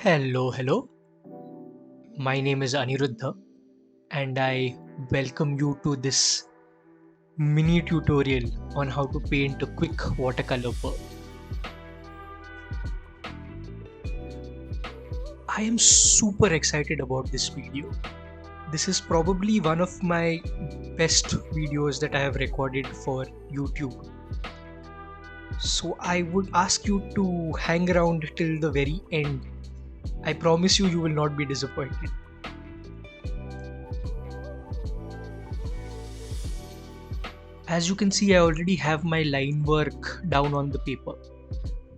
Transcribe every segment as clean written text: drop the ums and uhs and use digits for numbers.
Hello. My name is Aniruddha, and I welcome you to this mini tutorial on how to paint a quick watercolor bird. I am super excited about this video. This is probably one of my best videos that I have recorded for YouTube. So I would ask you to hang around till the very end. I promise you will not be disappointed. As you can see, I already have my line work down on the paper,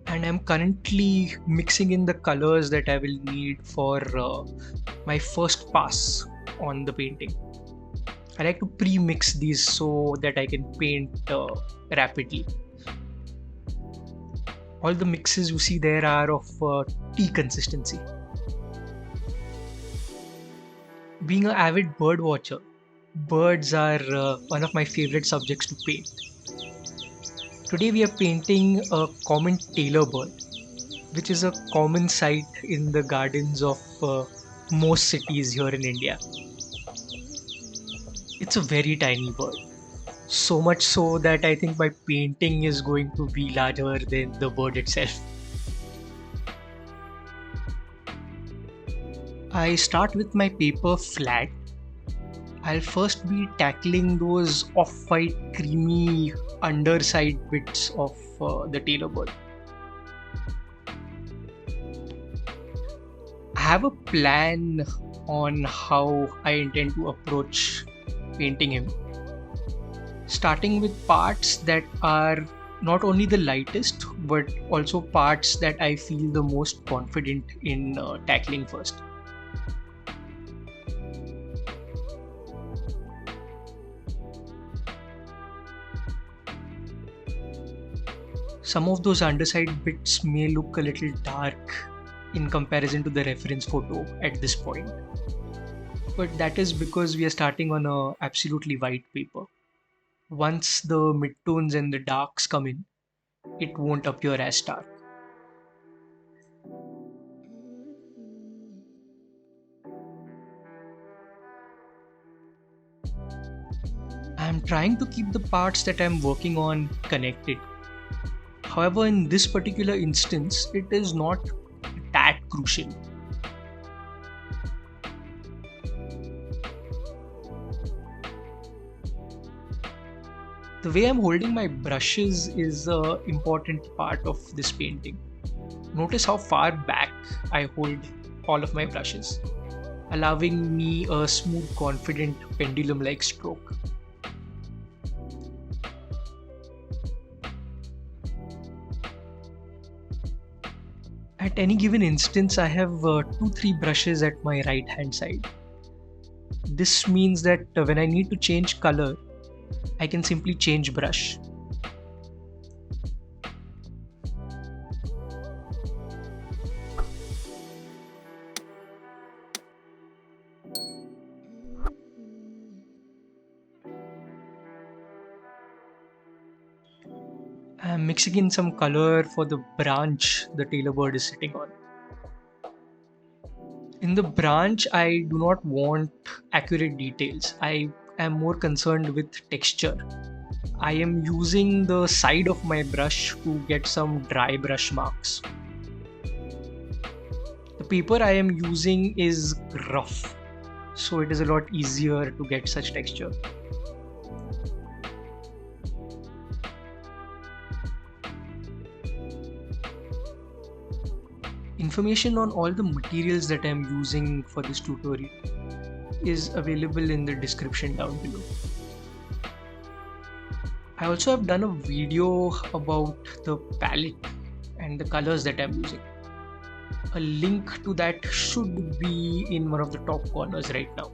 and I'm currently mixing in the colors that I will need for my first pass on the painting. I like to pre-mix these so that I can paint rapidly. All the mixes you see there are of tea consistency. Being an avid bird watcher, birds are one of my favorite subjects to paint. Today we are painting a common tailorbird, which is a common sight in the gardens of most cities here in India. It's a very tiny bird, so much so that I think my painting is going to be larger than the bird itself. I start with my paper flat. I'll first be tackling those off-white creamy underside bits of the tailorbird. I have a plan on how I intend to approach painting him, starting with parts that are not only the lightest but also parts that I feel the most confident in tackling first. Some of those underside bits may look a little dark in comparison to the reference photo at this point, but that is because we are starting on a absolutely white paper. Once the midtones and the darks come in, it won't appear as dark. I'm trying to keep the parts that I'm working on connected. However, in this particular instance, it is not that crucial. The way I'm holding my brushes is an important part of this painting. Notice how far back I hold all of my brushes, allowing me a smooth, confident pendulum-like stroke. At any given instance, I have 2-3 brushes at my right hand side. This means that when I need to change color, I can simply change brush. I'm mixing in some color for the branch the tailorbird is sitting on. In the branch, I do not want accurate details. I am more concerned with texture. I am using the side of my brush to get some dry brush marks. The paper I am using is rough, so it is a lot easier to get such texture. Information on all the materials that I am using for this tutorial is available in the description down below. I also have done a video about the palette and the colors that I'm using. A link to that should be in one of the top corners right now.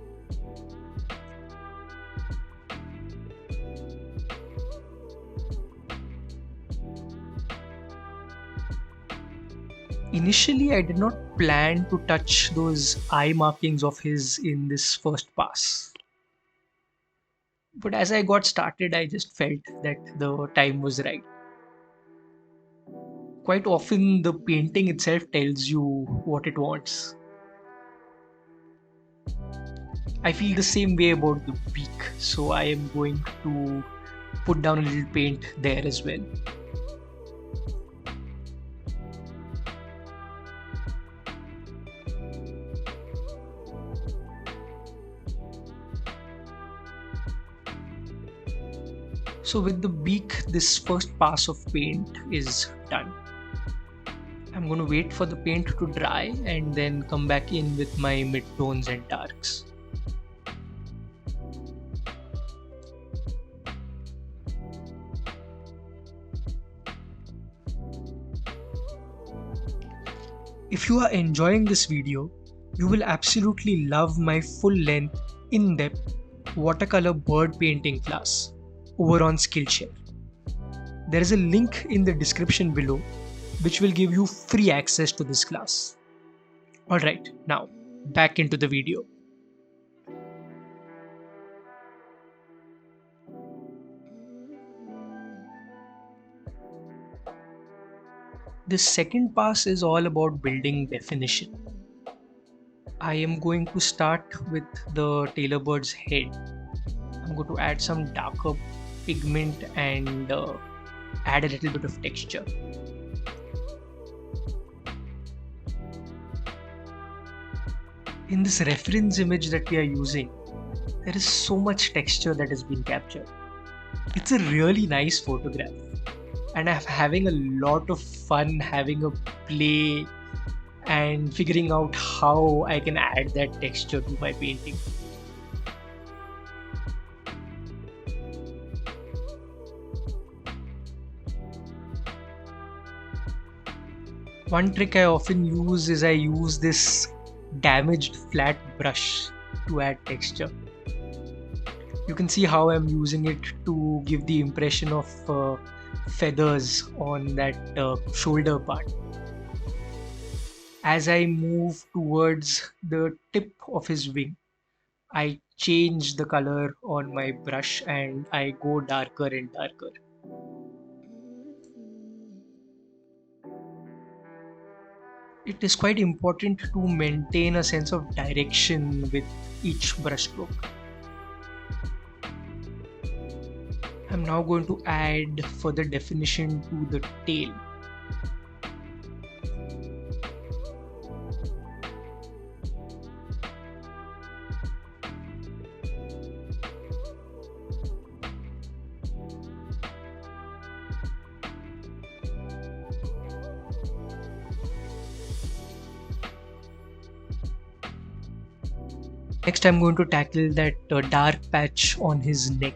Initially, I did not plan to touch those eye markings of his in this first pass. But as I got started, I just felt that the time was right. Quite often the painting itself tells you what it wants. I feel the same way about the beak, so I am going to put down a little paint there as well. So with the beak, this first pass of paint is done. I'm going to wait for the paint to dry and then come back in with my mid-tones and darks. If you are enjoying this video, you will absolutely love my full-length, in-depth watercolor bird painting class over on Skillshare. There is a link in the description below which will give you free access to this class. Alright, now back into the video. This second pass is all about building definition. I am going to start with the Tailorbird's head. I'm going to add some darker pigment and add a little bit of texture. In this reference image that we are using, there is so much texture that has been captured. It's a really nice photograph, and I'm having a lot of fun having a play and figuring out how I can add that texture to my painting. One trick I often use is I use this damaged flat brush to add texture. You can see how I'm using it to give the impression of feathers on that shoulder part. As I move towards the tip of his wing, I change the color on my brush and I go darker and darker. It is quite important to maintain a sense of direction with each brushstroke. I'm now going to add further definition to the tail. Next, I'm going to tackle that dark patch on his neck.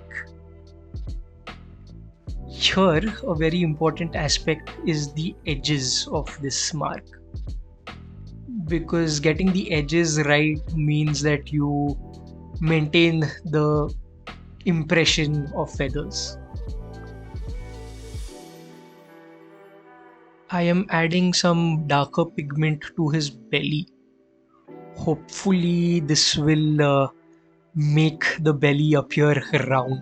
Here, a very important aspect is the edges of this mark, because getting the edges right means that you maintain the impression of feathers. I am adding some darker pigment to his belly. Hopefully this will make the belly appear round.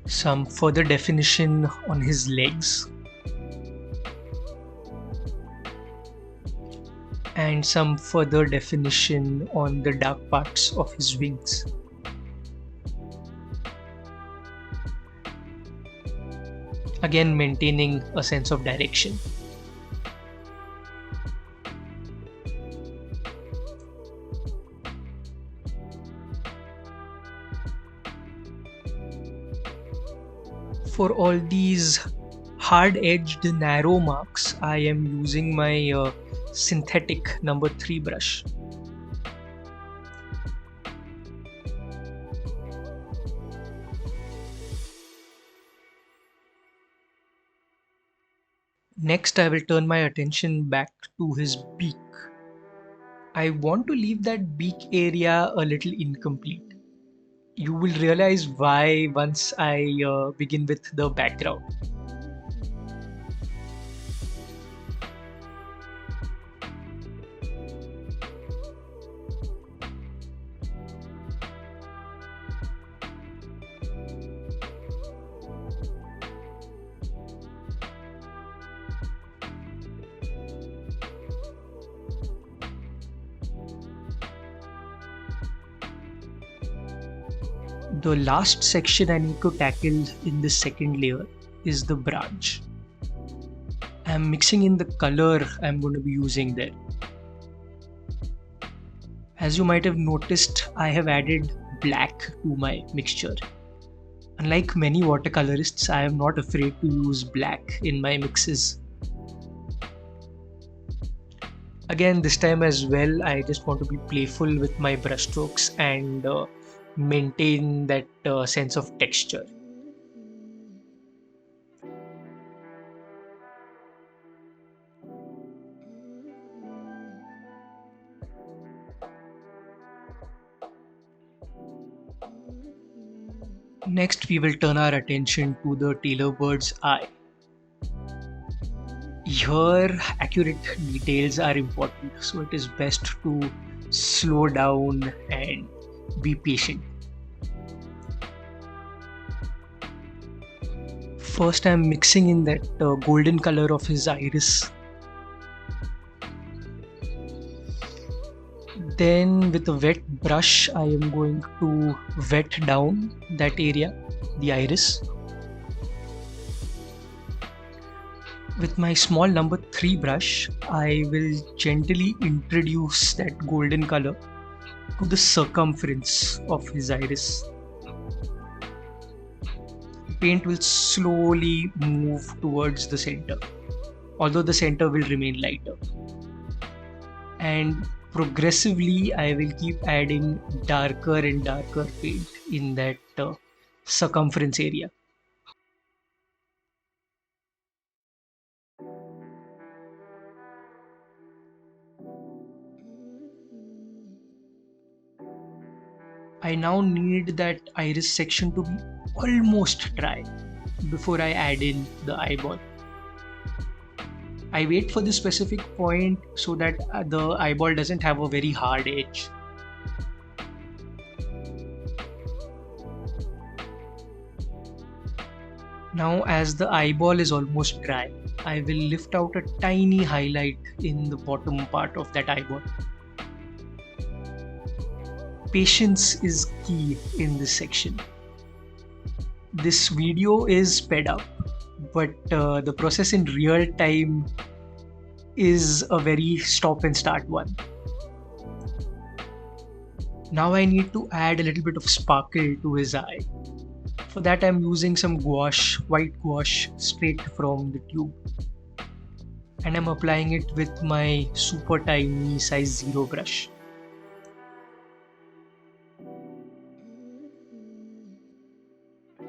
Some further definition on his legs. And some further definition on the dark parts of his wings. Again, maintaining a sense of direction. For all these hard-edged narrow marks, I am using my synthetic number 3 brush. Next, I will turn my attention back to his beak. I want to leave that beak area a little incomplete. You will realize why once I begin with the background. The last section I need to tackle in this second layer is the branch. I'm mixing in the color I'm going to be using there. As you might have noticed, I have added black to my mixture. Unlike many watercolorists, I am not afraid to use black in my mixes. Again, this time as well, I just want to be playful with my brushstrokes and maintain that sense of texture. Next, we will turn our attention to the Tailorbird's eye. Here, accurate details are important, so it is best to slow down and be patient. First, I'm mixing in that golden color of his iris. Then, with a wet brush, I am going to wet down that area, the iris. With my small number 3 brush, I will gently introduce that golden color to the circumference of his iris. The paint will slowly move towards the center, although the center will remain lighter. And progressively, I will keep adding darker and darker paint in that circumference area. I now need that iris section to be almost dry before I add in the eyeball. I wait for this specific point so that the eyeball doesn't have a very hard edge. Now, as the eyeball is almost dry, I will lift out a tiny highlight in the bottom part of that eyeball. Patience is key in this section. This video is sped up, but the process in real time is a very stop and start one. Now I need to add a little bit of sparkle to his eye. For that I'm using some gouache, white gouache straight from the tube. And I'm applying it with my super tiny size 0 brush.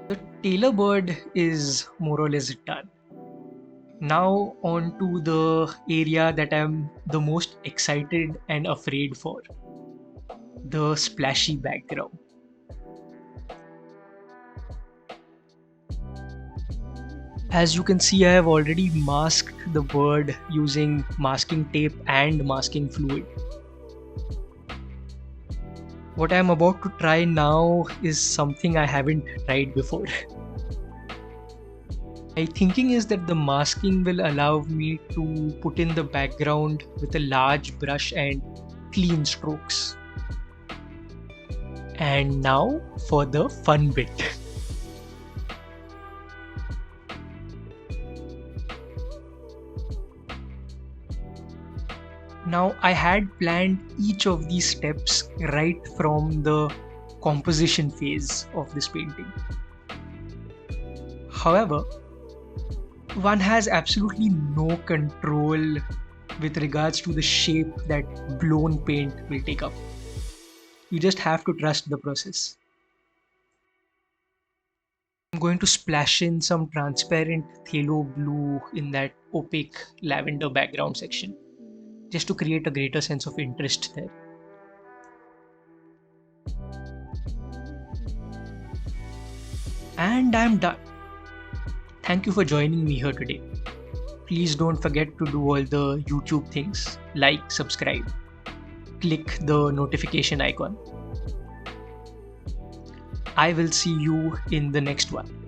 The Tailorbird is more or less done. Now on to the area that I'm the most excited and afraid for. The splashy background. As you can see, I have already masked the bird using masking tape and masking fluid. What I am about to try now is something I haven't tried before. My thinking is that the masking will allow me to put in the background with a large brush and clean strokes. And now for the fun bit. Now I had planned each of these steps right from the composition phase of this painting. However, one has absolutely no control with regards to the shape that blown paint will take up. You just have to trust the process. I'm going to splash in some transparent phthalo blue in that opaque lavender background section, just to create a greater sense of interest there. And I'm done. Thank you for joining me here today. Please don't forget to do all the YouTube things, like, subscribe, click the notification icon. I will see you in the next one.